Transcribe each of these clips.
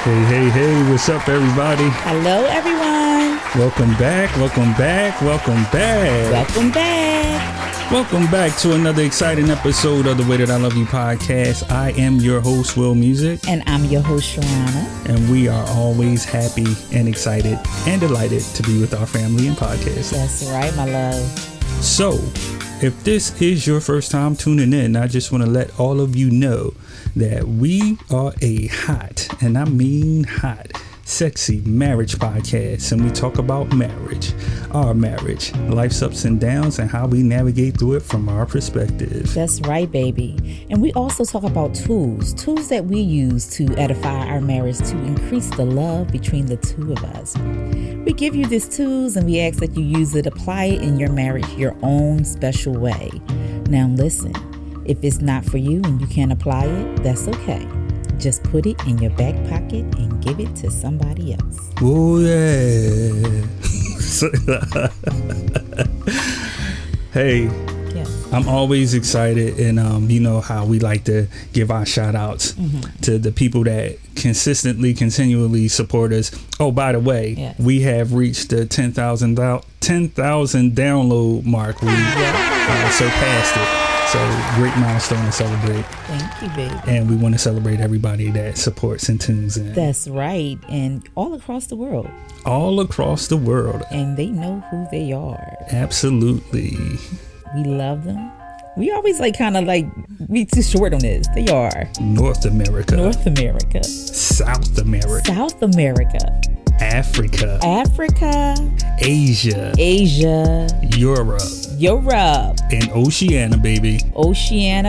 Hey, what's up, everybody? Hello, everyone. Welcome back. Welcome back to another exciting episode of the Way That I Love You podcast. I am your host, Will Music. And I'm your host, Sharana. And we are always happy and excited and delighted to be with our family and podcast. That's right, my love. So, if this is your first time tuning in, I just want to let all of you know that we are a hot, and I mean hot, sexy marriage podcast, and we talk about marriage, our marriage, life's ups and downs, and how we navigate through it from our perspective. That's right, baby. And we also talk about tools that we use to edify our marriage to increase the love between the two of us. We give you these tools and we ask that you use it, apply it in your marriage your own special way. Now listen, if it's not for you and you can't apply it, that's okay. Just put it in your back pocket and give it to somebody else. Oh, yeah. Hey, yes. I'm always excited, and you know how we like to give our shout outs to the people that continually support us. Oh, by the way, yes. We have reached the 10,000 download mark. We surpassed it. So great milestone to celebrate. Thank you, baby. And we want to celebrate everybody that supports and tunes in. That's right. And all across the world. All across the world. And they know who they are. Absolutely. We love them. We always we too short on this. They are. North America. South America. Africa. Asia. Europe. And Oceania,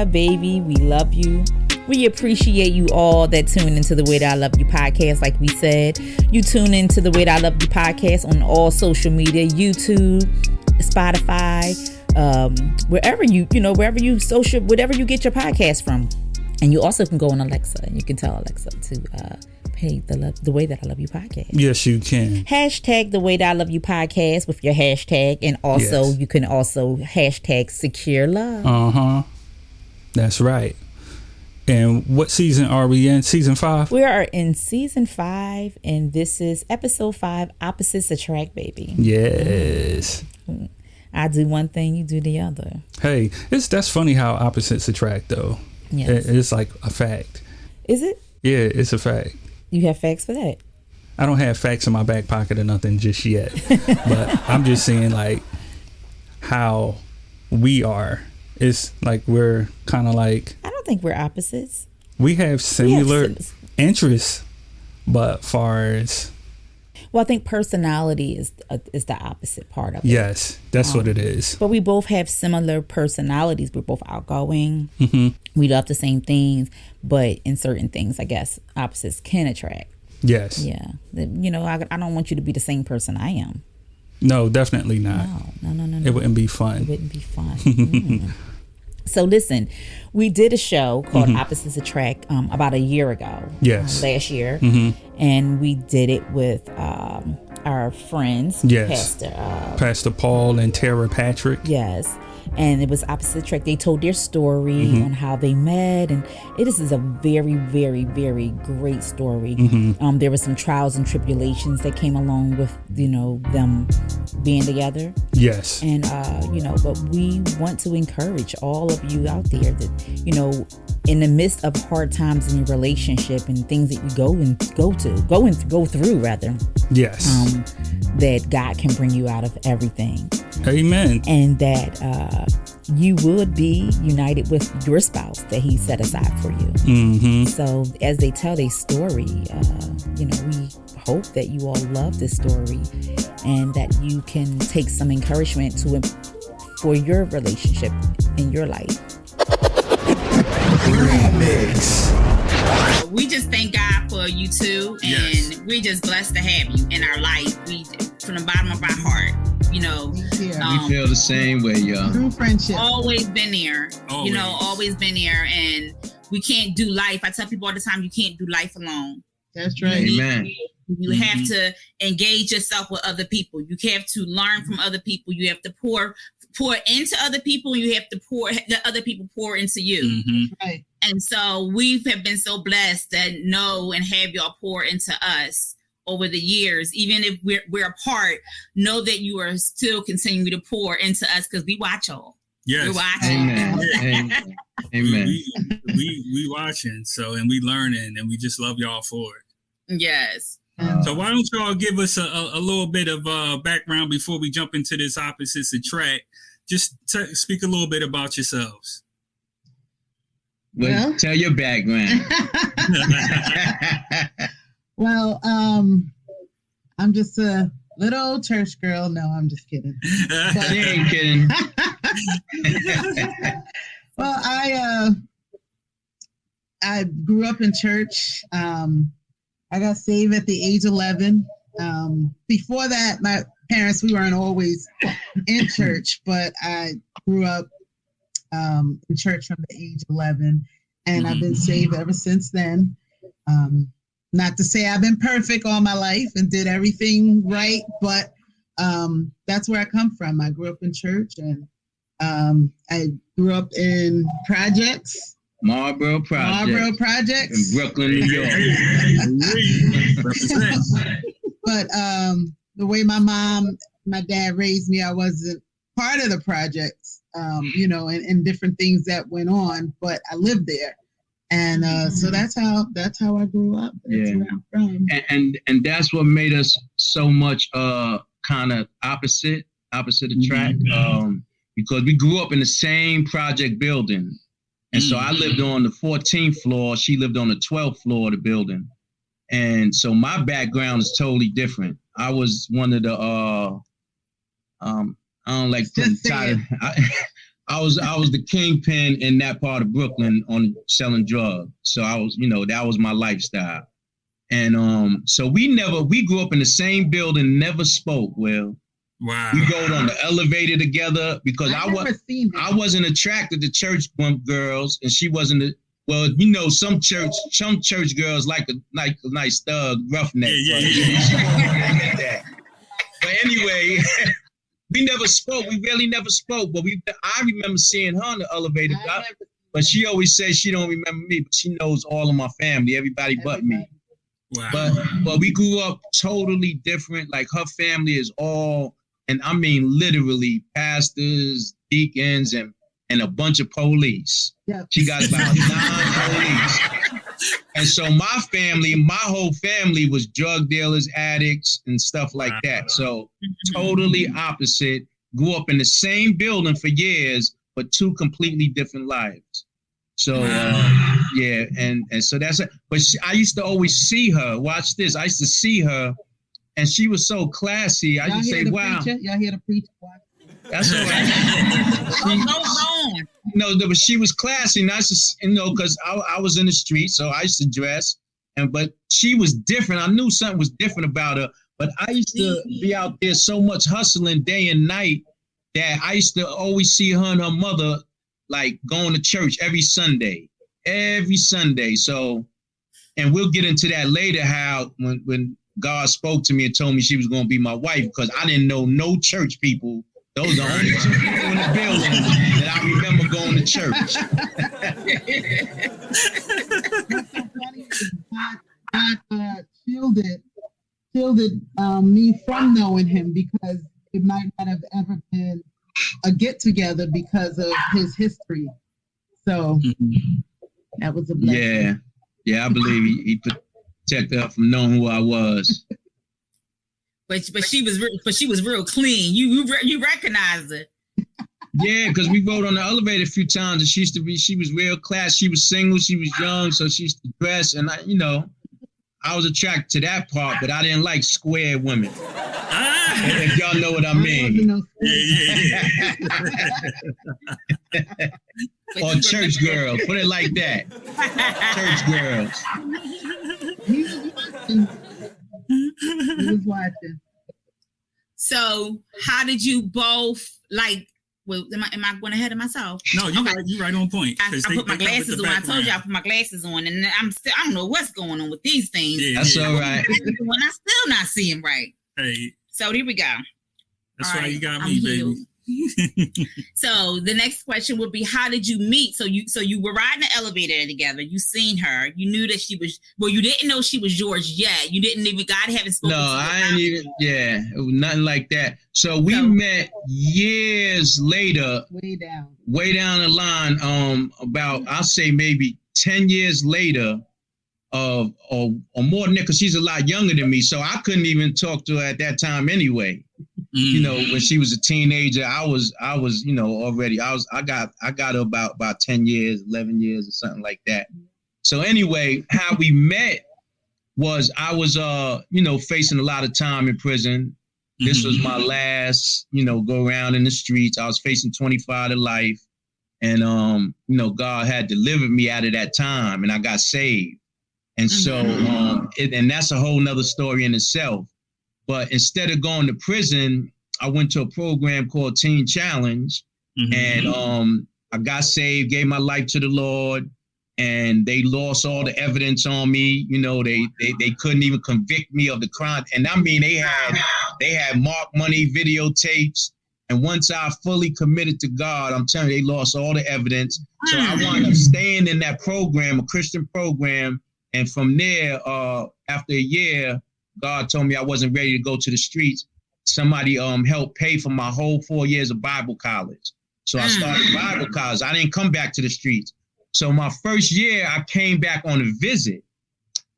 baby. We love you. We appreciate you all that tune into the Way That I Love You podcast. Like we said, you tune into the Way That I Love You podcast on all social media, YouTube, Spotify, wherever you get your podcast from. And you also can go on Alexa and you can tell Alexa to play the Way That I Love You podcast. Yes, you can. Hashtag the Way That I Love You podcast with your hashtag. And also, You can also hashtag secure love. That's right. And what season are we in? Season 5? We are in season 5, and this is episode 5, Opposites Attract, baby. Yes. I do one thing, you do the other. Hey, that's funny how opposites attract, though. Yes. It's like a fact. Is it? Yeah, it's a fact. You have facts for that? I don't have facts in my back pocket or nothing just yet. But I'm just saying, how we are. It's like we're kind of like... I don't think we're opposites. We have similar interests, but far as... Well, I think personality is the opposite part of it. Yes, that's what it is. But we both have similar personalities. We're both outgoing. Mm-hmm. We love the same things, but in certain things, I guess, opposites can attract. Yes. Yeah. You know, I don't want you to be the same person I am. No, definitely not. No. It wouldn't be fun. It wouldn't be fun. So listen, we did a show called Opposites Attract about a year ago. Yes. Last year. And we did it with our friends. Yes. Pastor Paul and Tara Patrick. Yes. And it was Opposite Attract. They told their story on how they met, and it is a very, very, very great story. There were some trials and tribulations that came along with, them being together. Yes. And but we want to encourage all of you out there that, in the midst of hard times in your relationship and things that you go through, yes, that God can bring you out of everything. Amen. And that you would be united with your spouse that He set aside for you. So as they tell their story, we hope that you all love this story and that you can take some encouragement for your relationship in your life. Remix. We just thank God for you two, and we're just blessed to have you in our life. We, from the bottom of our heart, we feel the same way, y'all. True friendship. Always been there. Always been there, and we can't do life. I tell people all the time, you can't do life alone. That's right. Amen. You have to engage yourself with other people. You have to learn from other people. You have to pour pour into other people, you have to let other people pour into you. Mm-hmm. Right. And so we have been so blessed that know and have y'all pour into us over the years. Even if we're apart, know that you are still continuing to pour into us because we watch y'all. Yes. We're watching. Amen. Amen. We watching, and we learning, and we just love y'all for it. Yes. So why don't y'all give us a little bit of background before we jump into this opposites attract? Just speak a little bit about yourselves. Well, tell your background. Well, I'm just a little church girl. No, I'm just kidding. She ain't kidding. Well, I grew up in church. I got saved at the age of 11. Before that, my parents, we weren't always in church, but I grew up in church from the age of 11, and I've been saved ever since then. Not to say I've been perfect all my life and did everything right, but that's where I come from. I grew up in church, and I grew up in projects. Marlboro Projects. in Brooklyn, New York. But the way my dad raised me, I wasn't part of the projects, and different things that went on, but I lived there. And so that's how I grew up. That's where I'm from. And that's what made us so much kind of opposite attract, because we grew up in the same project building. And so I lived on the 14th floor. She lived on the 12th floor of the building. And so my background is totally different. I was one of the, I don't like putting title. I was the kingpin in that part of Brooklyn on selling drugs. So I was, that was my lifestyle. And so we grew up in the same building, never spoke. Well, wow. We rode on the elevator together because I wasn't attracted to church girls, and she wasn't. Some church girls like a nice thug roughneck. Yeah. But anyway, we never spoke. We really never spoke. But I remember seeing her on the elevator. But she always says she don't remember me, but she knows all of my family, everybody but me. Wow. But we grew up totally different. Like her family is all, and I mean literally pastors, deacons, and a bunch of police. Yeah. She got about 9 police. And so my whole family was drug dealers, addicts, and stuff like that. So totally opposite. Grew up in the same building for years, but 2 completely different lives. So, and so that's it. But I used to always see her. Watch this. I used to see her, and she was so classy. I used to say, wow. Y'all hear the preacher? That's all right. But she was classy, and I just, because I was in the street, so I used to dress, but she was different. I knew something was different about her, but I used to be out there so much hustling day and night that I used to always see her and her mother like going to church every Sunday. So, and we'll get into that later, how when God spoke to me and told me she was going to be my wife, because I didn't know no church people. Those are the only 2 people in the building that I remember going to church. God shielded me from knowing him, because it might not have ever been a get together because of his history. So that was a blessing. Yeah, I believe he protected her from knowing who I was. But she was real clean. You recognized her. Yeah, because we rode on the elevator a few times, and she was real classy. She was single, she was young, so she used to dress, and I was attracted to that part, but I didn't like square women. If y'all know what I mean. Yeah. Or church girls, put it like that. Church girls. He was watching. So, how did you both like? Well, am I going ahead of myself? No, you're right on point. I put my glasses on. I told you I put my glasses on, and I don't know what's going on with these things. Yeah, that's all right. When I still not seeing right. Hey. So here we go. That's why you got me, baby. So the next question would be, how did you meet? So you were riding the elevator together. You seen her. You knew that she was. Well, you didn't know she was yours yet. You didn't even. God haven't spoken. No, to you. I ain't even. Yeah, it was nothing like that. So we met years later. Way down the line. About I'll say maybe 10 years later. Or more than that, because she's a lot younger than me, so I couldn't even talk to her at that time anyway. You know, when she was a teenager, I was, you know, already. I got her about 10 years, 11 years, or something like that. So anyway, how we met was I was, you know, facing a lot of time in prison. This was my last, you know, go around in the streets. I was facing 25 to life, and you know, God had delivered me out of that time, and I got saved. And so, and that's a whole nother story in itself. But instead of going to prison, I went to a program called Teen Challenge, and I got saved, gave my life to the Lord, and they lost all the evidence on me. You know, they couldn't even convict me of the crime. And I mean, they had mark money videotapes. And once I fully committed to God, I'm telling you, they lost all the evidence. So I wound up staying in that program, a Christian program. And from there, after a year, God told me I wasn't ready to go to the streets. Somebody helped pay for my whole 4 years of Bible college. So I started Bible college. I didn't come back to the streets. So my first year, I came back on a visit.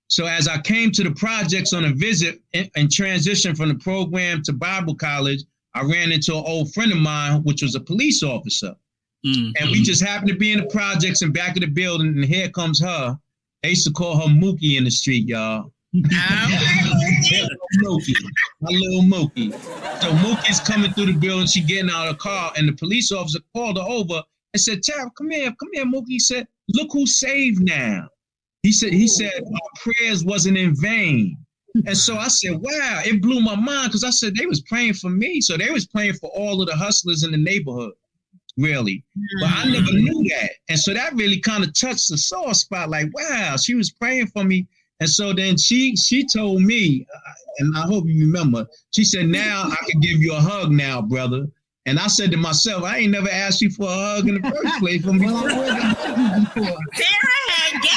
So as I came to the projects on a visit and transitioned from the program to Bible college, I ran into an old friend of mine, which was a police officer. And we just happened to be in the projects in back of the building, and here comes her. They used to call her Mookie in the street, y'all. Mookie, my little Mookie. So Mookie's coming through the building. She getting out of the car, and the police officer called her over and said, "Tara, come here, Mookie." He said, "Look who's saved now." He said, "Our prayers wasn't in vain." And so I said, "Wow!" It blew my mind, because I said they was praying for me, so they was praying for all of the hustlers in the neighborhood. Really. But I never knew that. And so that really kind of touched the sore spot. Like, wow, she was praying for me. And so then she told me, and I hope you remember, she said, "Now I can give you a hug now, brother." And I said to myself, I ain't never asked you for a hug in the first place. Sarah had game.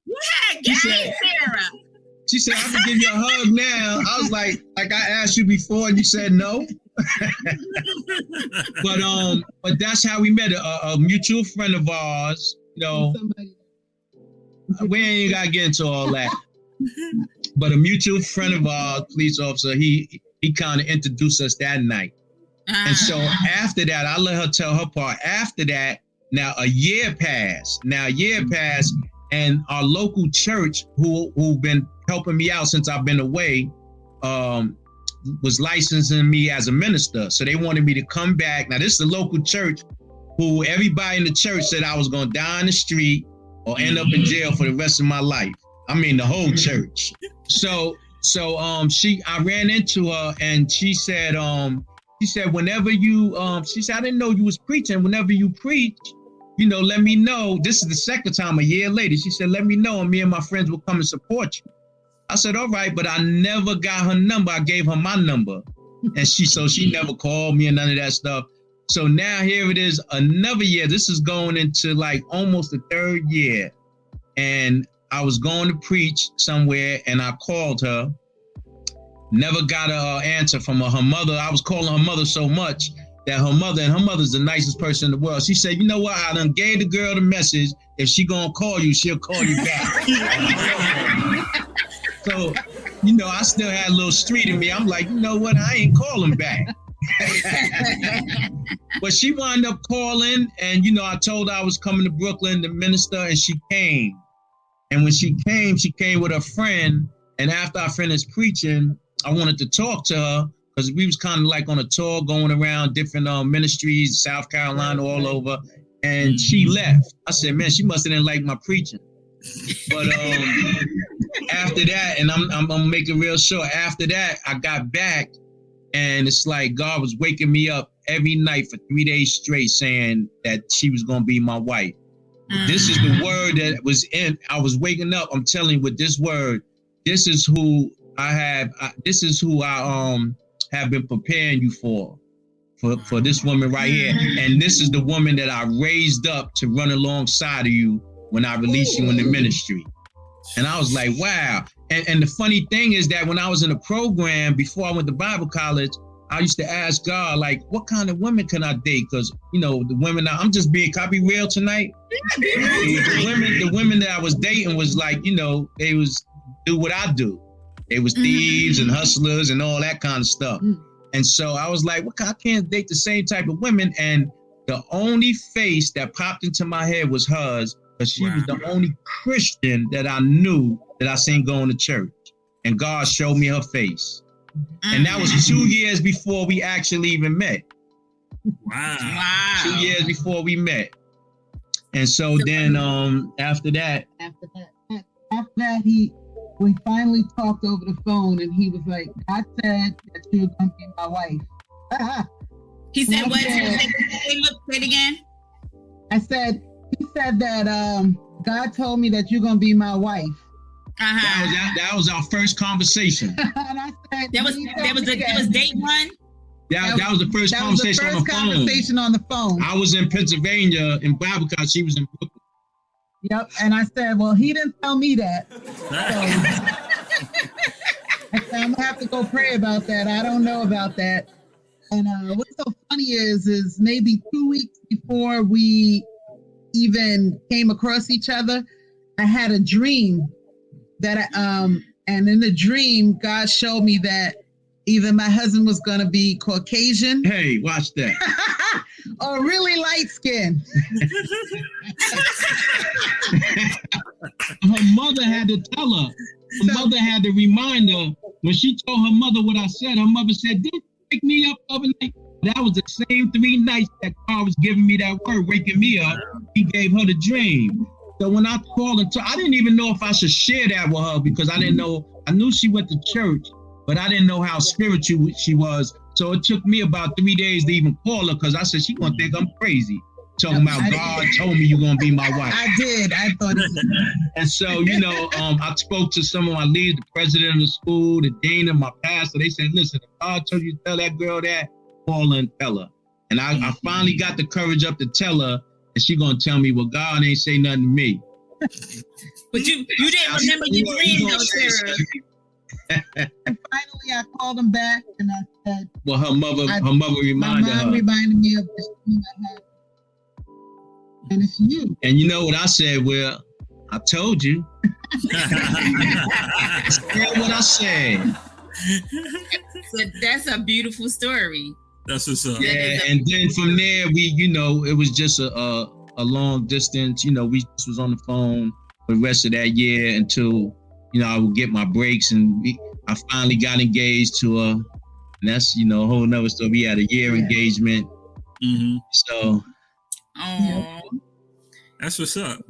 You had game, Sarah. She said, "I can give you a hug now." I was like I asked you before, and you said no. But that's how we met. A mutual friend of ours, you know. We ain't gotta get into all that. But a mutual friend of ours, police officer, he kind of introduced us that night. And so after that, I let her tell her part. After that, now a year passed, and our local church, who've been helping me out since I've been away, was licensing me as a minister. So they wanted me to come back. Now, this is a local church who everybody in the church said I was going to die in the street or end up in jail for the rest of my life. I mean, the whole church. So I ran into her, and she said, whenever you, she said, "I didn't know you was preaching. Whenever you preach, you know, let me know." This is the second time, a year later. She said, "Let me know, and me and my friends will come and support you." I said, "All right," but I never got her number. I gave her my number, and she never called me and none of that stuff. So now here it is, another year. This is going into like almost the third year, and I was going to preach somewhere, and I called her. Never got an answer from her mother. I was calling her mother so much that her mother's the nicest person in the world. She said, "You know what? I done gave the girl the message. If she gonna call you, she'll call you back." So, you know, I still had a little street in me. I'm like, you know what? I ain't calling back. But she wound up calling, and, you know, I told her I was coming to Brooklyn to minister, and she came. And when she came with a friend. And after I finished preaching, I wanted to talk to her, because we was kind of like on a tour going around different ministries, South Carolina, all over. And she left. I said, "Man, she must have didn't like my preaching." But after that, and I'm gonna make it real short. After that, I got back, and it's like God was waking me up every night for 3 days straight, saying that she was gonna be my wife. This is the word that was in. I was waking up. I'm telling you, with this word, this is who I have. This is who I have been preparing you for this woman right here. And this is the woman that I raised up to run alongside of you when I released you in the ministry. And I was like, wow. And the funny thing is that when I was in the program, before I went to Bible college, I used to ask God, like, what kind of women can I date? Because, you know, the women, can I be real tonight? The women that I was dating was like, you know, they was do what I do. They was thieves and hustlers and all that kind of stuff. And so I was like, well, I can't date the same type of women. And the only face that popped into my head was hers, because she was the only Christian that I knew that I seen going to church. And God showed me her face. And that was 2 years before we actually even met. Wow. 2 years before we met. And so then after that, we finally talked over the phone, and he was like, God said that you were going to be my wife. He said what? Say it again. He said that God told me that you're going to be my wife. That was our first conversation. And I said, that was date one. That was the first conversation on the phone. I was in Pennsylvania in Bible college. She was in Brooklyn. Yep. And I said, well, he didn't tell me that. So I said, I'm gonna have to go pray about that. I don't know about that. And what's so funny is maybe 2 weeks before we even came across each other, I had a dream that and in the dream, God showed me that either my husband was going to be Caucasian. Hey, watch that. Or really light skinned. Her mother had to tell her. Her mother had to remind her. When she told her mother what I said, her mother said, didn't you wake me up overnight? That was the same 3 nights that God was giving me that word, waking me up. He gave her the dream. So when I called her, I didn't even know if I should share that with her, because I didn't know. I knew she went to church, but I didn't know how spiritual she was. So it took me about 3 days to even call her, because I said, she's going to think I'm crazy. Talking about God told me you're going to be my wife. I did. I thought it. And so, you know, I spoke to some of my leaders, the president of the school, the dean, and my pastor. They said, listen, if God told you to tell that girl that, call her and tell her. And I finally got the courage up to tell her, and she going to tell me, well, God ain't say nothing to me. But you didn't remember your dream, though, Sarah. And finally, I called him back, and I said, well, her mother reminded my mom her. reminded me of this dream I had. And it's you. And you know what I said? Well, I told you. That's what I said. So that's a beautiful story. That's what's up. Yeah, and then from there, it was just a long distance. You know, we just was on the phone for the rest of that year until, I would get my breaks, and I finally got engaged to her. And that's, a whole nother story. We had a year engagement. Mm-hmm. So. Oh, that's what's up.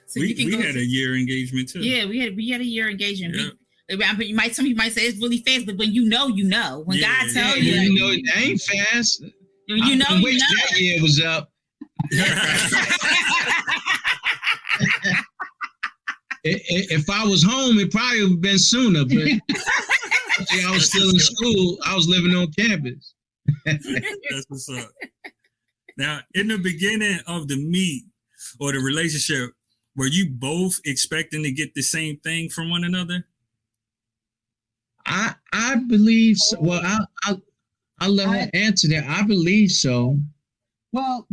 So we had a year engagement too. Yeah, we had a year engagement. Yeah. Some people might say it's really fast, but when you know. When God tells you, it ain't fast. I wish that year was up. If I was home, it probably would have been sooner. But I was still in school. I was living on campus. That's what's up. Now, in the beginning of the meet or the relationship, were you both expecting to get the same thing from one another? I believe so. Well, I'll let her answer that. I believe so. Well,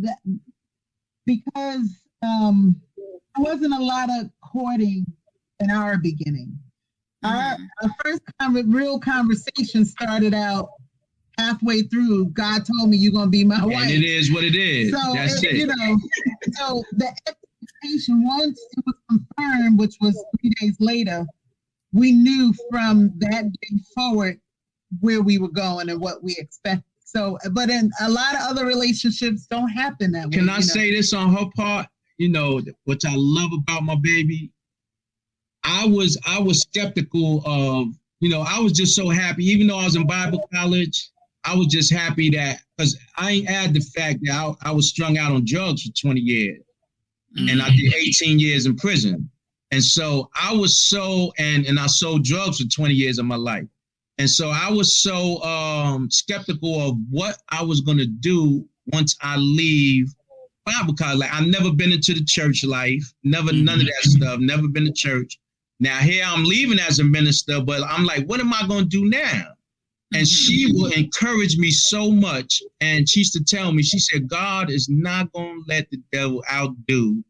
because there wasn't a lot of courting in our beginning. Our first real conversation started out halfway through. God told me you're gonna be my wife. And it is what it is. So that's it. So the expectation, once it was confirmed, which was 3 days later, we knew from that day forward where we were going and what we expected. So, but in a lot of other relationships don't happen that way. Can I say this on her part? Which I love about my baby. I was skeptical of, I was just so happy, even though I was in Bible college, I was just happy that, because I ain't add the fact that I was strung out on drugs for 20 years. And I did 18 years in prison. And so I was and I sold drugs for 20 years of my life. And so I was so skeptical of what I was going to do once I leave Bible college. Like, I've never been into the church life, none of that stuff, never been to church. Now here I'm leaving as a minister, but I'm like, what am I going to do now? And she will encourage me so much. And she used to tell me, she said, God is not going to let the devil outdo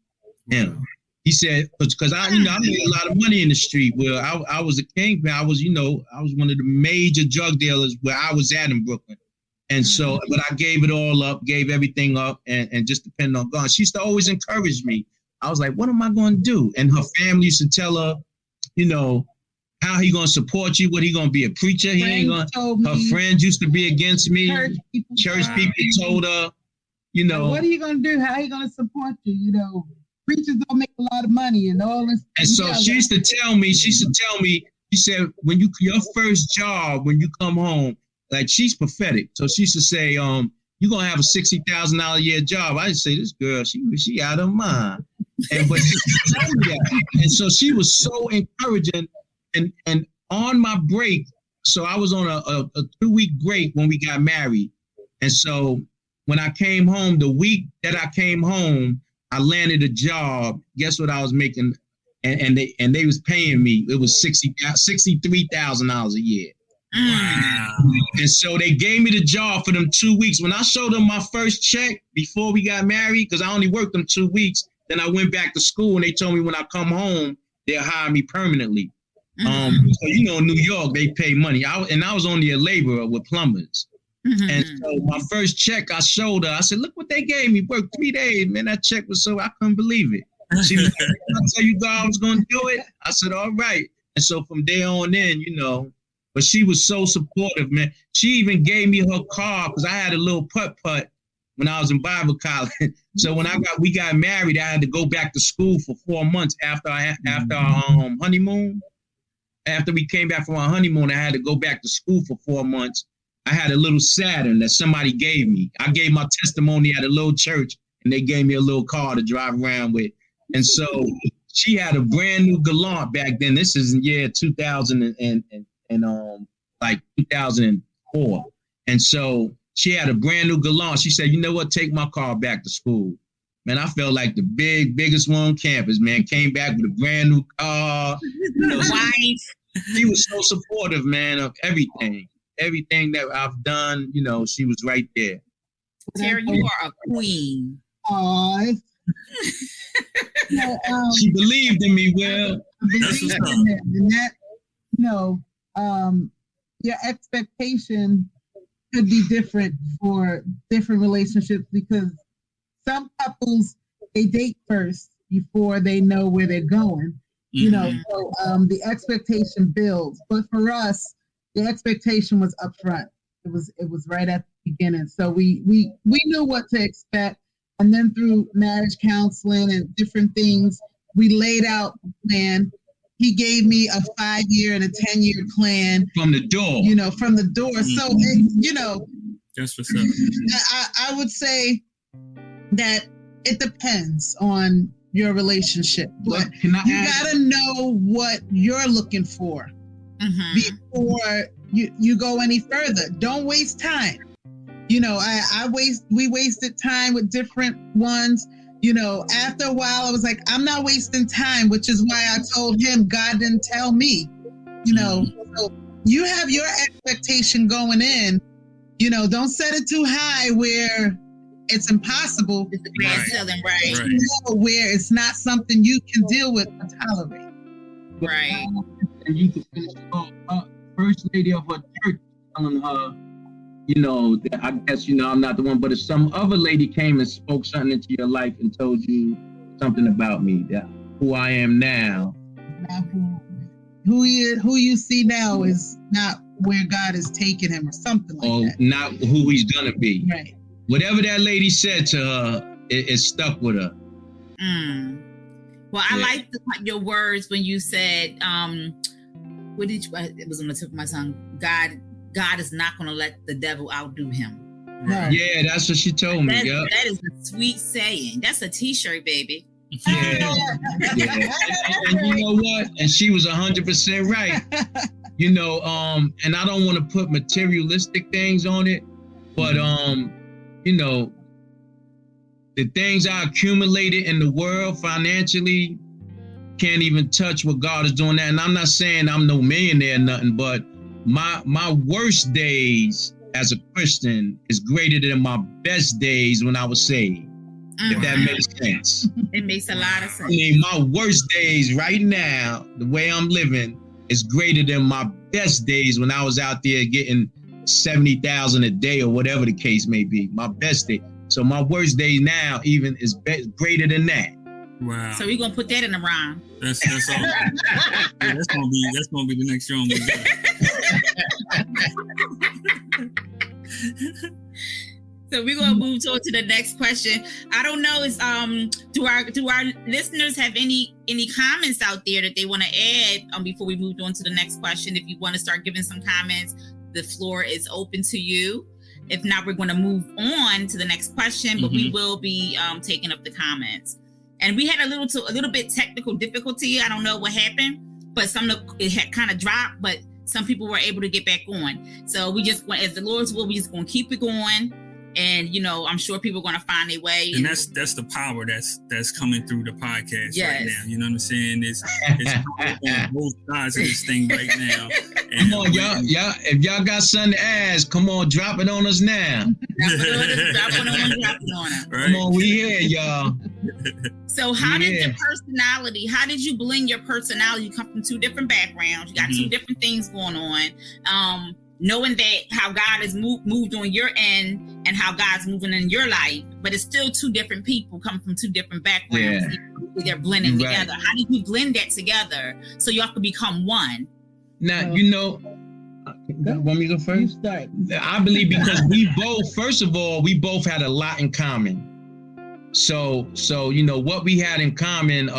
him. He said, because I made a lot of money in the street. Well, I was a kingpin. I was one of the major drug dealers where I was at in Brooklyn. And so, but I gave it all up, gave everything up, and just depended on God. She used to always encourage me. I was like, what am I going to do? And her family used to tell her, how he going to support you? What, he going to be a preacher? He ain't going to. Her friends used to be against me. Church people told her, what are you going to do? How are you going to support you? Preachers don't make a lot of money and all this. And so she used to tell me, she said, when your first job, when you come home, like, she's prophetic. So she used to say, you're going to have a $60,000 a year job. I used to say, this girl, she out of her mind. But she told me that. And so she was so encouraging. And on my break, so I was on a 2-week break when we got married. And so when I came home, the week that I came home, I landed a job. Guess what I was making? And they was paying me. It was $63,000 a year. Wow. And so they gave me the job for them 2 weeks. When I showed them my first check before we got married, because I only worked them 2 weeks, then I went back to school and they told me when I come home, they'll hire me permanently. So, in New York, they pay money. I was only a laborer with plumbers. And so my first check, I showed her. I said, look what they gave me. Worked 3 days, man. That check was I couldn't believe it. She was like, I tell you God was going to do it. I said, all right. And so from there on in, but she was so supportive, man. She even gave me her car because I had a little putt-putt when I was in Bible college. So when we got married, I had to go back to school for 4 months after our honeymoon. After we came back from our honeymoon, I had to go back to school for 4 months. I had a little Saturn that somebody gave me. I gave my testimony at a little church, and they gave me a little car to drive around with. And so she had a brand new Galant back then. This is in year 2000 like 2004. And so she had a brand new Galant. She said, you know what? Take my car back to school. Man, I felt like the biggest one on campus, man. Came back with a brand new car. She was so supportive, man, of everything. Everything that I've done, she was right there. Terry, you are a queen. She believed in me, Will. Your expectation could be different for different relationships because some couples, they date first before they know where they're going. So the expectation builds. But for us, the expectation was upfront. It was right at the beginning. So we knew what to expect. And then through marriage counseling and different things, we laid out a plan. He gave me a 5-year and a 10-year plan. From the door. From the door. So, That's what's up. I would say that it depends on your relationship. But you got to know what you're looking for before you go any further. Don't waste time. We wasted time with different ones. After a while, I was like, I'm not wasting time, which is why I told him God didn't tell me. So you have your expectation going in. Don't set it too high where it's impossible. Right. Where it's not something you can deal with or tolerate. Right. And you can finish first lady of her church telling her, I guess, I'm not the one, but if some other lady came and spoke something into your life and told you something about me, that who I am now. Who you see now is not where God has taken him or something like that. Or not who he's going to be. Right. Whatever that lady said to her, it stuck with her. Well, I like your words when you said, what did you, it was on the tip of my tongue, God is not going to let the devil outdo him. Right. Yeah, that's what she told me. That is a sweet saying. That's a t-shirt, baby. Yeah. And you know what? And she was 100% right. you know, and I don't want to put materialistic things on it, but you know, the things I accumulated in the world financially can't even touch what God is doing. That, and I'm not saying I'm no millionaire or nothing, but my worst days as a Christian is greater than my best days when I was saved. If that makes sense. It makes a lot of sense. I mean, my worst days right now, the way I'm living, is greater than my best days when I was out there getting 70,000 a day or whatever the case may be. My best day. So my worst day now even is greater than that. Wow. So we're gonna put that in the rhyme. That's all. Yeah, that's gonna be the next song we do. So we're gonna move on to the next question. I don't know, is do our listeners have any comments out there that they want to add before we move on to the next question? If you want to start giving some comments, the floor is open to you. If not, we're going to move on to the next question, but we will be taking up the comments. And we had a little bit technical difficulty. I don't know what happened, but it had kind of dropped, but some people were able to get back on. So we just, as the Lord's will, we just going to keep it going. And, you know, I'm sure people are going to find their way. And that's the power that's coming through the podcast right now. You know what I'm saying? It's on both sides of this thing right now. And come on, y'all. If y'all got something to ask, come on, drop it on us now. Drop it on us. Right? Come on, we here, y'all. So how did you blend your personality? You come from two different backgrounds. You got two different things going on. Knowing that how God has moved on your end and how God's moving in your life, but it's still two different people coming from two different backgrounds. Yeah. They're blending together. How did you blend that together so y'all could become one? Now, you know, want me to go first? You start. I believe because first of all, we both had a lot in common. So you know, what we had in common,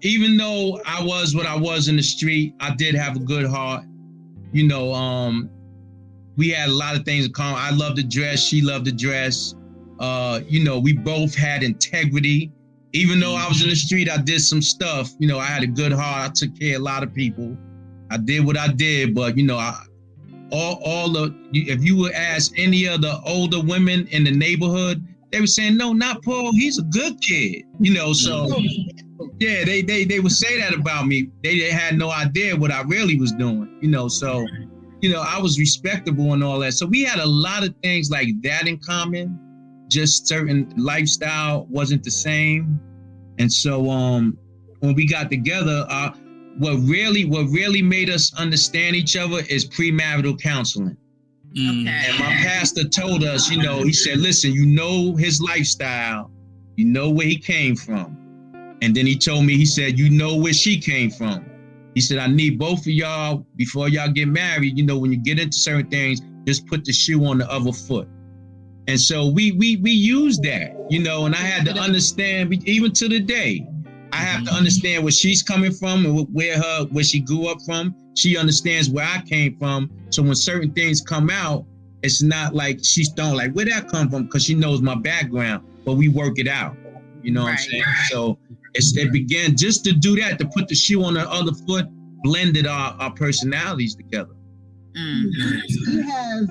even though I was what I was in the street, I did have a good heart. You know, we had a lot of things in common. I loved to dress. She loved to dress. You know, we both had integrity. Even though I was in the street, I did some stuff. You know, I had a good heart. I took care of a lot of people. I did what I did. But, you know, if you would ask any of the older women in the neighborhood, they were saying, no, not Paul. He's a good kid. You know, so yeah, they would say that about me. They had no idea what I really was doing, you know, so, you know, I was respectable and all that. So we had a lot of things like that in common, just certain lifestyle wasn't the same. And so when we got together, what really made us understand each other is premarital counseling. Okay. And my pastor told us, you know, he said, listen, you know his lifestyle, you know where he came from. And then he told me, he said, you know where she came from. He said, I need both of y'all before y'all get married. You know, when you get into certain things, just put the shoe on the other foot. And so we use that, you know, and I had to understand, even to the day, I have to understand where she's coming from and where she grew up from. She understands where I came from. So when certain things come out, it's not like she's throwing like, where'd that come from? Because she knows my background, but we work it out. You know what I'm saying? So it began just to do that, to put the shoe on the other foot, blended our personalities together. He has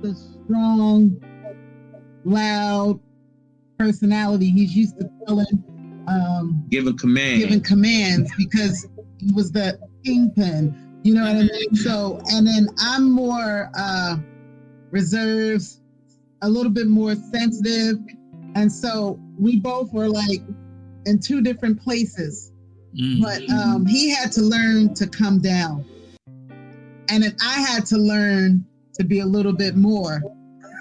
the strong, loud personality. He's used to giving commands because he was the kingpin. You know what I mean? So, and then I'm more reserved, a little bit more sensitive. And so we both were like in two different places, but he had to learn to come down. And then I had to learn to be a little bit more.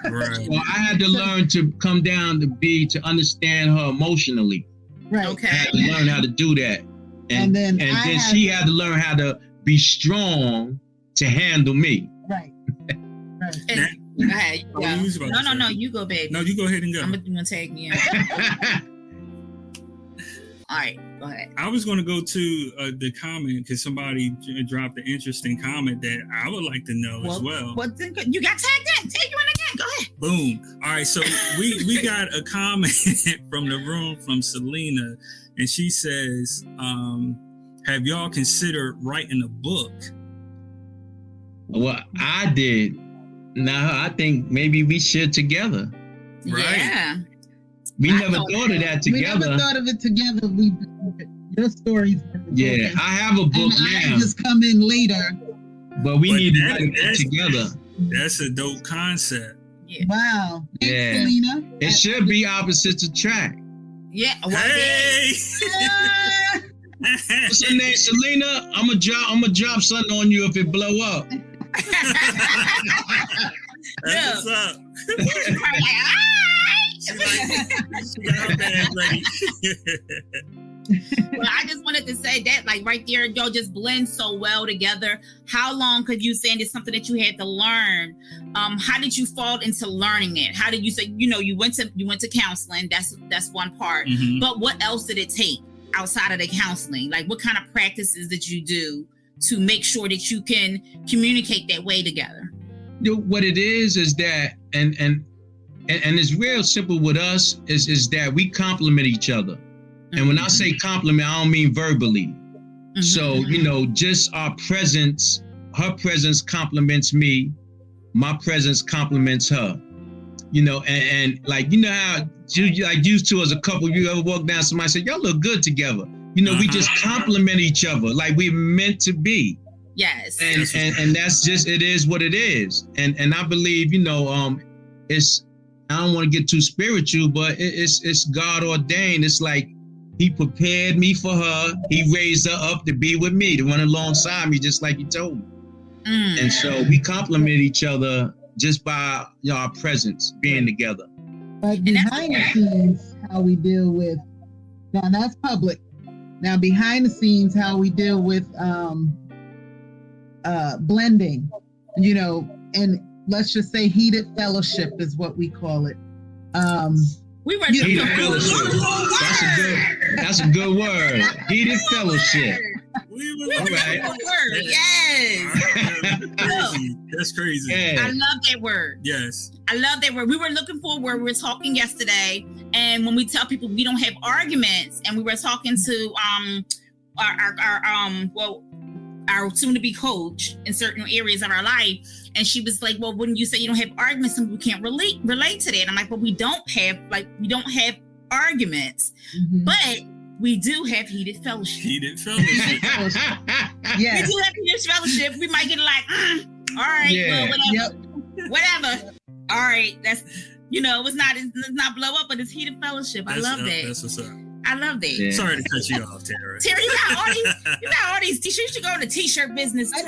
Right. Well, I had to learn to come down to understand her emotionally. Right. Okay. I had to learn how to do that. And then she had to learn how to be strong to handle me. Right. Right. Go ahead. No, you go, baby. No, you go ahead and go. I'm gonna take me in. All right, go ahead. I was going to go to the comment because somebody dropped an interesting comment that I would like to know as well. Well, then you got tagged in. Take you in again. Go ahead. Boom. All right, so we got a comment from the room from Selena, and she says, have y'all considered writing a book? Well, I did. Now I think maybe we should together. Right. Yeah. We never thought of that together. We never thought of it together. Your stories. Yeah, I have a book now. I just come in later. But we need to write it together. That's a dope concept. Yeah. Wow. Thanks, Yeah. Selena. It should be opposites attract. Yeah. Well, Hey! What's her name, Selena? I'm gonna drop something on you if it blow up. That's what's up. She got her bag ready. Well, I just wanted to say that, like right there, y'all just blend so well together. How long could you say it's something that you had to learn? How did you fall into learning it? How did you say, you went to counseling? That's one part. Mm-hmm. But what else did it take outside of the counseling? Like, what kind of practices did you do to make sure that you can communicate that way together? What it is that, and it's real simple with us, is that we complement each other. And when I say compliment, I don't mean verbally. Mm-hmm. So, just our presence, her presence compliments me, my presence compliments her. And like, how you like used to as a couple, you ever walk down, somebody say, y'all look good together. We just compliment each other like we're meant to be. Yes. And that's just, it is what it is. And I believe, it's, I don't want to get too spiritual, but it's God ordained. It's like he prepared me for her. He raised her up to be with me, to run alongside me, just like he told me. And so we complement each other just by our presence, being together. But behind the scenes, how we deal with, now that's public. Now behind the scenes, how we deal with blending, and let's just say heated fellowship is what we call it. We were heated fellowship. That's a good word. Heated fellowship. All right. Word. Yes. That's crazy. Yeah. I love that word. Yes. I love that word. We were looking for a word. We were talking yesterday, and when we tell people we don't have arguments, and we were talking to our soon-to-be coach in certain areas of our life, and she was like, well, wouldn't you say you don't have arguments and we can't relate to that? I'm like, well, we don't have arguments, but we do have heated fellowship. Heated fellowship. Yes. We do have heated fellowship. We might get like, all right, well, whatever. Yep. Whatever. All right, that's, it's not blow up, but it's heated fellowship. I love that. That's what's up. I love that. Yeah. Sorry to cut you off, Tara. Tara, you got all these t-shirts. You should go in the t-shirt business too.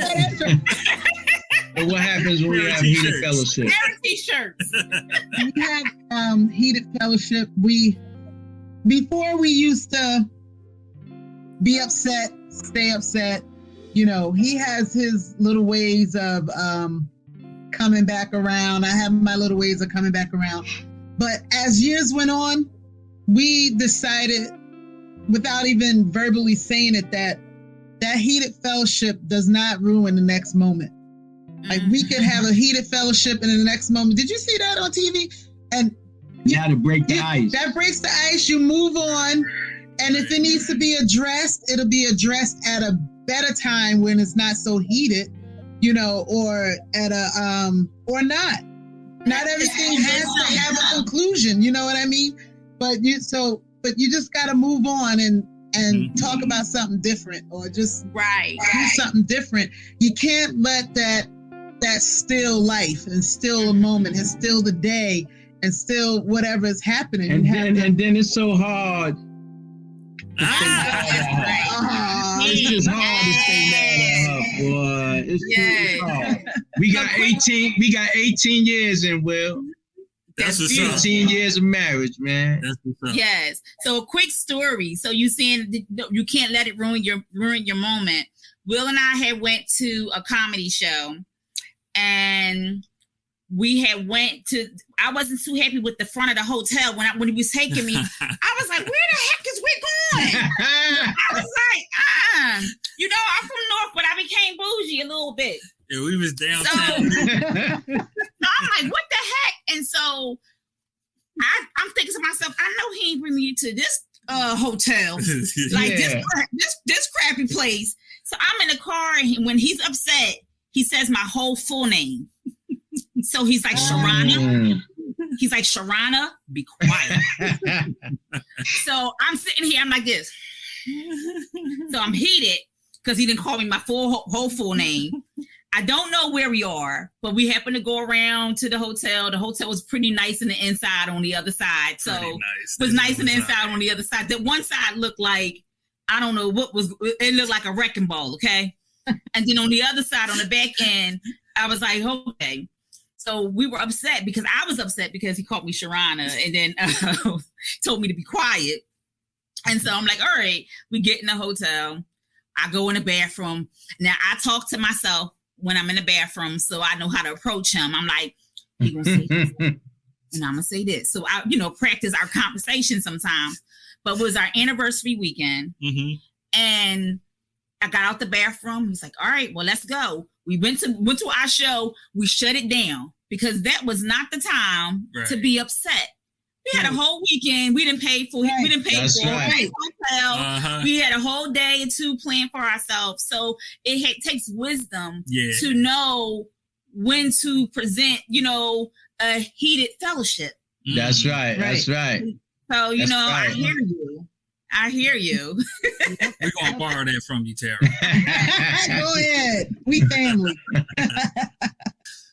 And what happens when we have heated fellowship? Tara t-shirts. We have heated fellowship. Before we used to be upset, stay upset. He has his little ways of coming back around. I have my little ways of coming back around. But as years went on, we decided, without even verbally saying it, that heated fellowship does not ruin the next moment. Like, we could have a heated fellowship and in the next moment, did you see that on TV? And you had to break the ice. That breaks the ice. You move on. And if it needs to be addressed, it'll be addressed at a better time when it's not so heated, or at a, or not. Not everything has to have a conclusion. You know what I mean? But you just got to move on and talk about something different, or just do something different. You can't let that still life and still a moment and still the day and still whatever is happening. And then it's so hard. It's just hard to stay mad at her, boy. It's hard. We got 18 years in, Will. That's 15 years of marriage, man. That's what's up. Yes. So a quick story. So you saying you can't let it ruin your moment. Will and I had went to a comedy show, and we had I wasn't too happy with the front of the hotel when he was taking me. I was like, where the heck is we going? I was like, I'm from North, but I became bougie a little bit. Yeah, we was downtown. So I'm like, what the heck? And so I'm thinking to myself, I know he ain't bring me to this hotel. Like this crappy place. So I'm in the car, and when he's upset, he says my whole full name. So he's like, Sharana. He's like, Sharana, be quiet. So I'm sitting here, I'm like this. So I'm heated because he didn't call me my whole full name. I don't know where we are, but we happened to go around to the hotel. The hotel was pretty nice in the inside on the other side. So it was nice in the inside on the other side. That one side looked like, I don't know what was, it looked like a wrecking ball, okay? And then on the other side, on the back end, I was like, okay. So we were upset because I was upset because he called me Sharana and then told me to be quiet. And so I'm like, all right, we get in the hotel. I go in the bathroom. Now I talk to myself when I'm in the bathroom, so I know how to approach him. I'm like, he gonna say this, and I'm gonna say this. So I, practice our conversation sometimes. But it was our anniversary weekend, and I got out the bathroom. He's like, all right, well, let's go. We went to our show. We shut it down because that was not the time to be upset. We had a whole weekend. We didn't pay for it. We didn't pay for a hotel. We had a whole day or two planned for ourselves. So it takes wisdom to know when to present, a heated fellowship. That's right. That's right. So, I hear you. I hear you. We're going to borrow that from you, Tara. Go ahead. We family.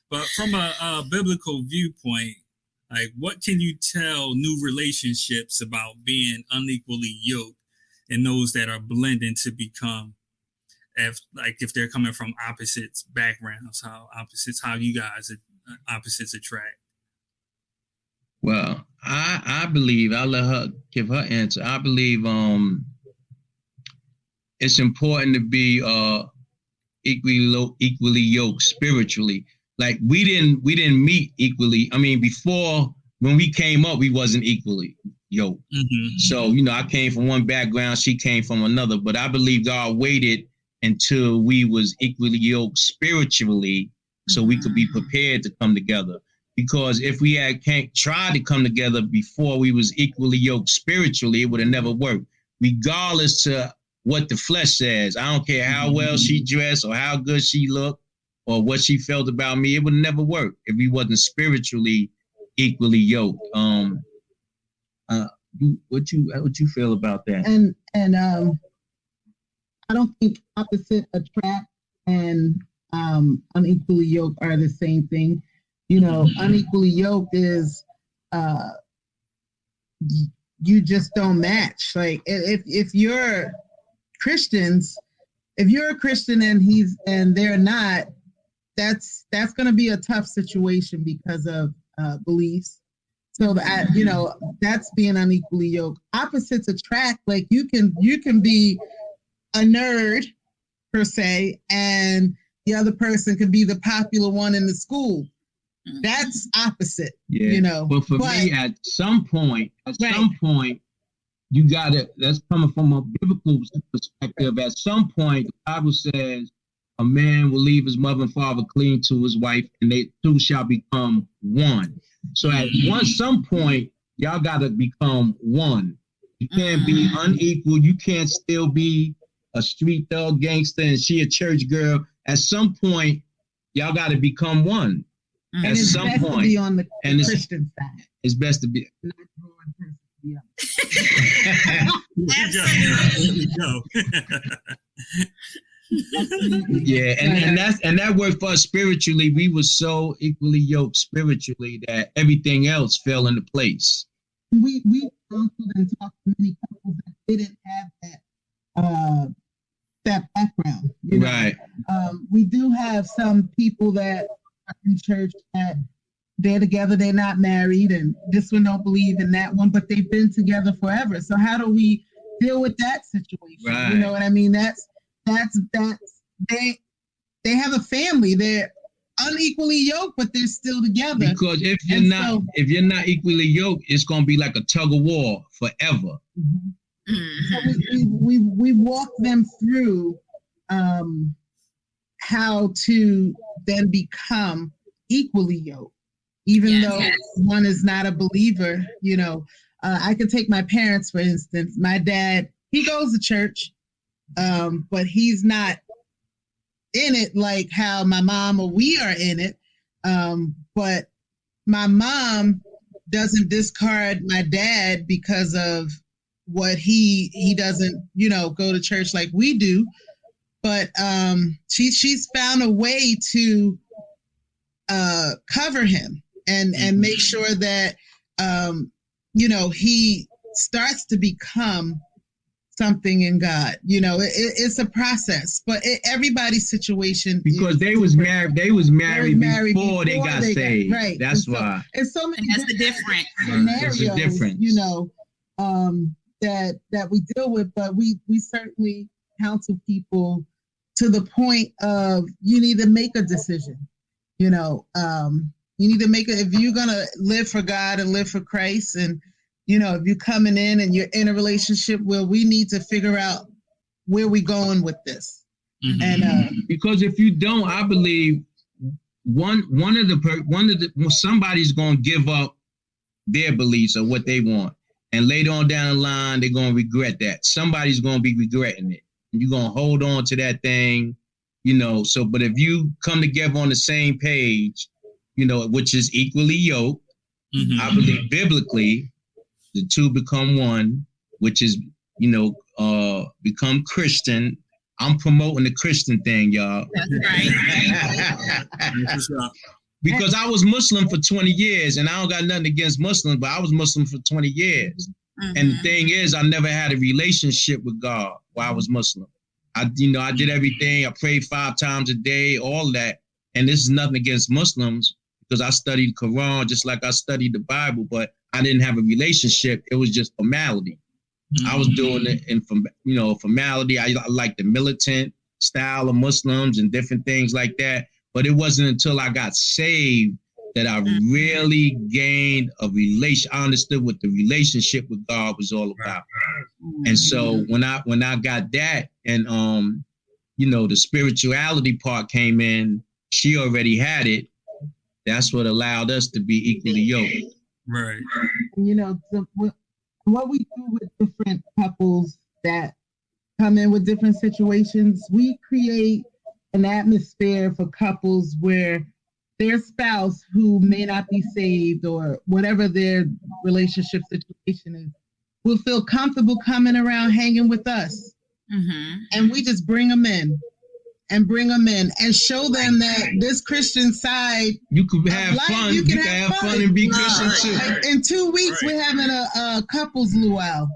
But from a biblical viewpoint, like, what can you tell new relationships about being unequally yoked and those that are blending to become, if they're coming from opposite backgrounds, how you guys opposites attract? Well, I believe, I'll let her give her answer. I believe it's important to be equally yoked spiritually. Like we didn't meet equally. I mean, before, when we came up, we wasn't equally yoked. So, I came from one background, she came from another, but I believe God waited until we was equally yoked spiritually so we could be prepared to come together. Because if we can't try to come together before we was equally yoked spiritually, it would have never worked. Regardless to what the flesh says, I don't care how well she dressed or how good she looked or what she felt about me, it would never work if we wasn't spiritually equally yoked. What you feel about that? And I don't think opposite attract and unequally yoked are the same thing. Unequally yoked is you just don't match. Like if you're Christians, if you're a Christian and they're not, that's going to be a tough situation because of beliefs. So that's being unequally yoked. Opposites attract. Like you can be a nerd per se, and the other person could be the popular one in the school. That's opposite, But for me, at some point, you gotta. That's coming from a biblical perspective. At some point, the Bible says a man will leave his mother and father, cleave to his wife, and they two shall become one. So at some point, y'all gotta become one. You can't be unequal. You can't still be a street thug gangster and she a church girl. At some point, y'all gotta become one. And At it's some best point, to be on the and Christian side. It's best to be. Not drawing person to be up. Yeah, and that worked for us spiritually. We were so equally yoked spiritually that everything else fell into place. We counseled and talked to many couples that didn't have that background. Right. We do have some people that are in church that they're together, they're not married, and this one don't believe in that one, but they've been together forever. So how do we deal with that situation? Right. You know what I mean? That's they have a family. They're unequally yoked, but they're still together. Because if you're not equally yoked, it's gonna be like a tug of war forever. So we walk them through how to then become equally yoked, even though one is not a believer. I can take my parents, for instance. My dad, he goes to church, but he's not in it like how my mom or we are in it. But my mom doesn't discard my dad because of what he doesn't, go to church like we do. But she's found a way to cover him and make sure that he starts to become something in God. It's a process, but everybody's situation, because they was married before they got saved. Right. That's why. And so many that's the difference. scenarios, That's the difference. That we deal with, but we certainly counsel people to the point of you need to make a decision. You need to make it if you're gonna live for God and live for Christ, and if you're coming in and you're in a relationship, well, we need to figure out where we're going with this. Mm-hmm. And because if you don't, I believe somebody's gonna give up their beliefs or what they want, and later on down the line they're gonna regret that. Somebody's gonna be regretting it, and you're gonna hold on to that thing, So, but if you come together on the same page, which is equally yoked, Mm-hmm. I believe biblically, the two become one, which is, become Christian. I'm promoting the Christian thing, y'all. That's right. Because I was Muslim for 20 years, and I don't got nothing against Muslims, but I was Muslim for 20 years. Mm-hmm. And the thing is, I never had a relationship with God while I was Muslim. I did everything. I prayed 5 times a day, all that. And this is nothing against Muslims, because I studied the Quran just like I studied the Bible, but I didn't have a relationship. It was just formality. Mm-hmm. I was doing it in formality. I like the militant style of Muslims and different things like that. But it wasn't until I got saved that I really gained a relation. I understood what the relationship with God was all about. And so when I got that, and the spirituality part came in, she already had it. That's what allowed us to be equally yoked. Right. What we do with different couples that come in with different situations, we create an atmosphere for couples where their spouse, who may not be saved or whatever their relationship situation is, will feel comfortable coming around hanging with us. Mm-hmm. And we just bring them in and show them that this Christian side, you can have fun. You can have fun and be Christian too. Like in 2 weeks, we're having a couples luau.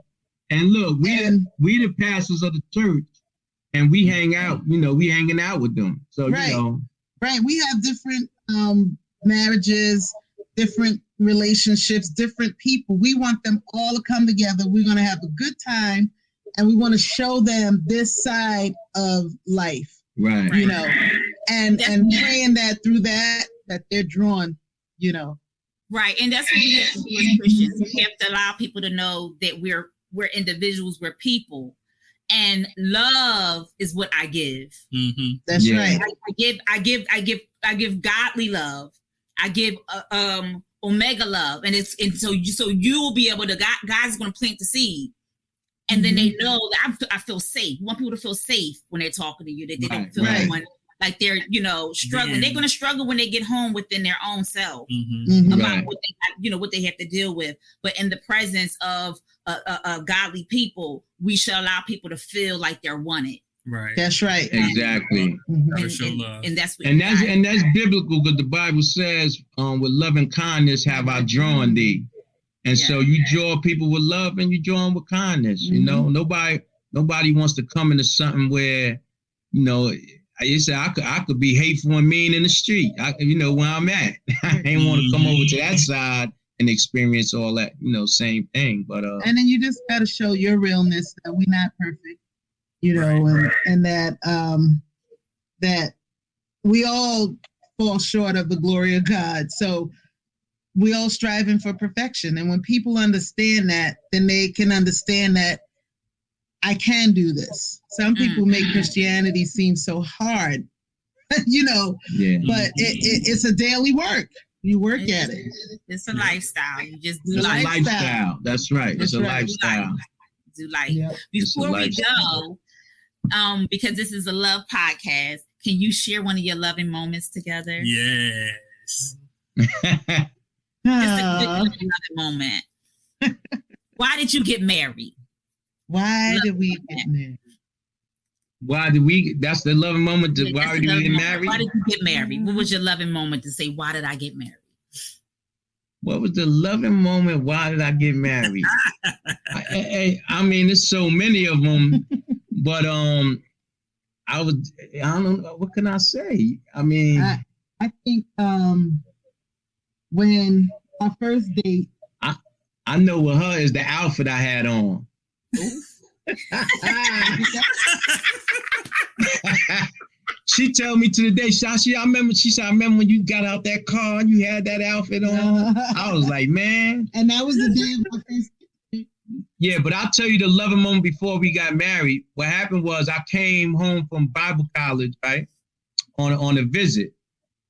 And look, we the pastors of the church, and we hang out. We hanging out with them. So right. We have different marriages, different relationships, different people. We want them all to come together. We're going to have a good time, and we want to show them this side of life. Right. And praying that through that they're drawn, Right. And that's what we have to do as Christians. We have to allow people to know that we're individuals, we're people. And love is what I give. Mm-hmm. That's right. I give godly love. I give omega love, and so you will be able to. God's going to plant the seed, and then they know that I feel safe. You want people to feel safe when they're talking to you. That they don't feel like they're struggling. They're going to struggle when they get home within their own self about what they have to deal with. But in the presence of godly people, we shall allow people to feel like they're wanted. Right. That's right. Exactly. And that's biblical, because the Bible says, with love and kindness have I drawn thee. And so you draw people with love, and you draw them with kindness. Nobody wants to come into something where, you say I could be hateful and mean in the street. Where I'm at. I ain't want to come over to that side and experience all that, same thing. But and then you just got to show your realness, that we're not perfect, and that that we all fall short of the glory of God. So we all striving for perfection. And when people understand that, then they can understand that I can do this. Some people make Christianity seem so hard, but it's a daily work. You work at it. It's a lifestyle. You just do it's life. a lifestyle. That's right. It's a lifestyle. Do life. Before we go, because this is a love podcast, can you share one of your loving moments together? Yes. Just a good loving moment. Why did you get married? Why did we get married? That's the loving moment. Why did we get married? Why did you get married? What was your loving moment to say, why did I get married? What was the loving moment? Why did I get married? I mean, there's so many of them, but I don't know, what can I say? I mean, I think when our first date, I know with her is the outfit I had on. She told me to the day, Shashi, I remember when you got out that car and you had that outfit on. I was like, man. And that was the day of my first date. Yeah, but I'll tell you the loving moment before we got married. What happened was I came home from Bible college, right, on a visit.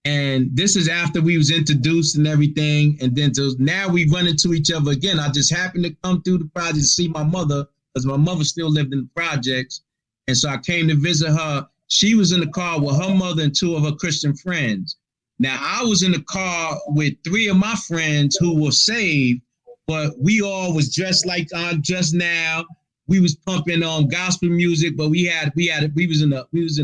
And this is after we was introduced and everything. And then now we run into each other again. I just happened to come through the project to see my mother, because my mother still lived in the projects. And so I came to visit her. She was in the car with her mother and two of her Christian friends. Now, I was in the car with three of my friends who were saved, but we all was dressed like I'm dressed now. We was pumping on gospel music, but we was in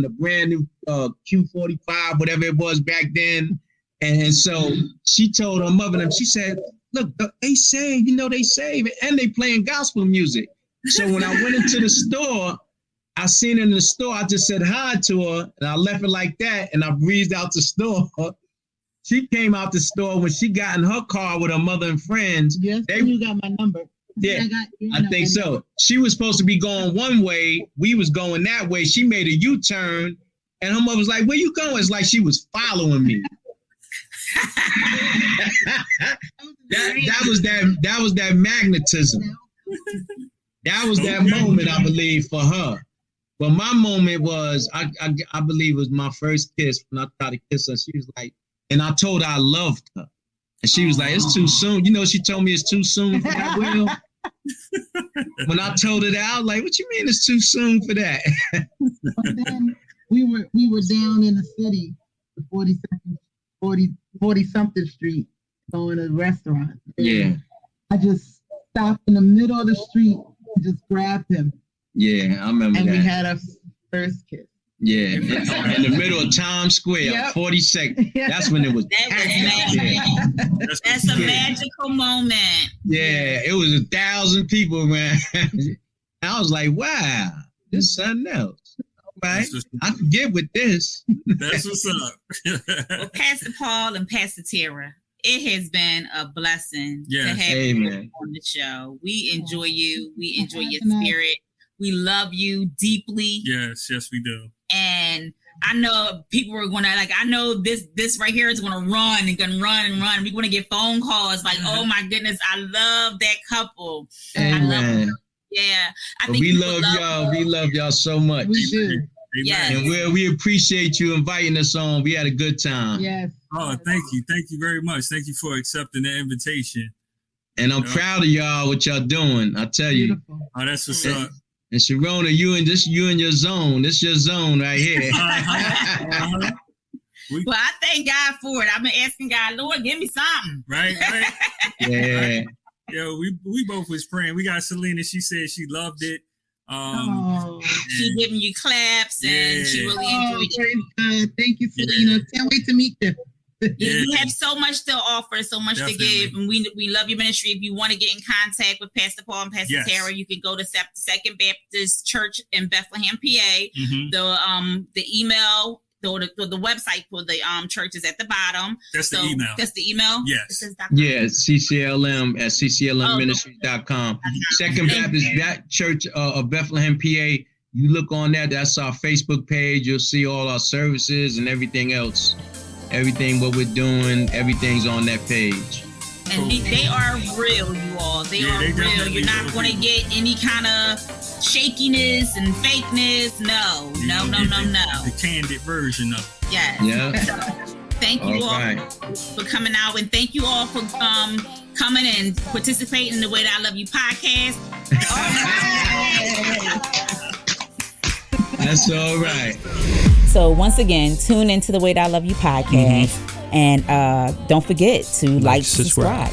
a brand new Q45, whatever it was back then. And so she told her mother and she said, look, they saved, they saved, and they playing gospel music. So when I went into the store, I seen her in the store. I just said hi to her, and I left it like that, and I breezed out the store. She came out the store when she got in her car with her mother and friends. Yes, you got my number. Yeah, I think so. She was supposed to be going one way. We was going that way. She made a U-turn, and her mother was like, where you going? It's like she was following me. that was that magnetism. That was that moment, I believe, for her. But my moment was, I believe it was my first kiss. When I tried to kiss her, she was like, and I told her I loved her. And she was like, it's too soon. She told me it's too soon for that, Will. When I told her that, I was like, what you mean it's too soon for that? But then we were down in the city, 40-something street, going to a restaurant. Yeah. I just stopped in the middle of the street and just grabbed him. Yeah, I remember and that. And we had our first kiss. Yeah, in the middle of Times Square, 42nd. That's when it was. That's a magical moment. Yeah, it was 1,000 people around. I was like, wow, this is something else. All right, I can get with this. That's what's up. Well, Pastor Paul and Pastor Tara, it has been a blessing to have you on the show. We enjoy you. We enjoy your spirit. We love you deeply. Yes, we do. And I know people are going to I know this right here is going to run and going to run and run. We're going to get phone calls like, oh my goodness, I love that couple. Amen. I love them. Yeah. I think we love y'all. We love y'all so much. We do. Yes. And we appreciate you inviting us on. We had a good time. Yes. Oh, thank you. Thank you very much. Thank you for accepting the invitation. And I'm proud of y'all, what y'all doing. I tell you. Beautiful. Oh, that's what's up. And Sharona, you in your zone. This your zone right here. Well, I thank God for it. I've been asking God, Lord, give me something. Right. Yeah. Yeah, we both was praying. We got Selena. She said she loved it. She giving you claps and she really enjoyed it. Thank you, Selena. Can't wait to meet you. You have so much to offer, so much to give, and we love your ministry. If you want to get in contact with Pastor Paul and Pastor Tara, you can go to Second Baptist Church in Bethlehem, PA. Mm-hmm. The email, the website for the church is at the bottom. That's the email. That's the email. Yes. CCLM at cclmministries.com. Second Baptist Church of Bethlehem, PA. You look on that. That's our Facebook page. You'll see all our services and everything else. Everything what we're doing, everything's on that page. And they are real, you all. They are real. You're not going to get any kind of shakiness and fakeness. No. The candid version of it. Yes. Yeah. So, thank you all for coming out, and thank you all for coming and participating in the Way That I Love You podcast. That's all right. So once again, tune into the Way That I Love You podcast. And don't forget to like, subscribe.